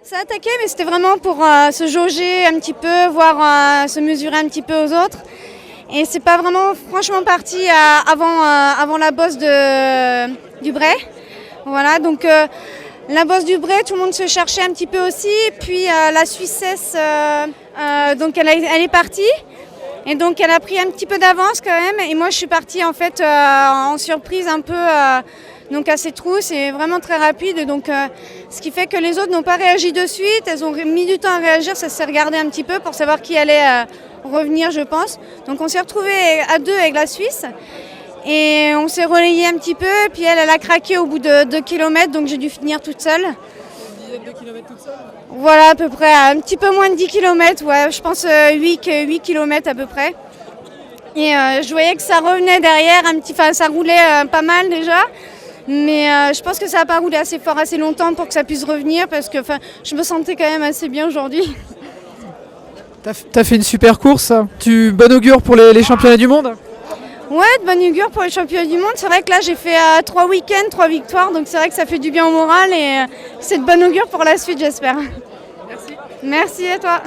Ça a attaqué, mais c'était vraiment pour se jauger un petit peu, voir se mesurer un petit peu aux autres. Et c'est pas vraiment franchement parti avant la bosse du Bray. Voilà, donc la bosse du Bray, tout le monde se cherchait un petit peu aussi. Puis la Suissesse, donc elle est partie. Et donc elle a pris un petit peu d'avance quand même. Et moi je suis partie en fait en surprise un peu donc assez trousse et vraiment très rapide. Donc ce qui fait que les autres n'ont pas réagi de suite. Elles ont mis du temps à réagir, ça s'est regardé un petit peu pour savoir qui allait revenir je pense. Donc on s'est retrouvés à 2 avec la Suisse. Et on s'est relayé un petit peu. Puis elle a craqué au bout de 2 km, donc j'ai dû finir toute seule. Une dizaine de kilomètres toute seule? Voilà, à peu près, un petit peu moins de 10 km, ouais, je pense 8 km à peu près. Et je voyais que ça revenait derrière, ça roulait pas mal déjà. Mais je pense que ça n'a pas roulé assez fort, assez longtemps pour que ça puisse revenir parce que je me sentais quand même assez bien aujourd'hui. T'as fait une super course. Bon augure pour les championnats du monde? Ouais, de bonne augure pour les championnats du monde. C'est vrai que là, j'ai fait 3 week-ends, 3 victoires. Donc c'est vrai que ça fait du bien au moral et c'est de bonne augure pour la suite, j'espère. Merci. Merci à toi.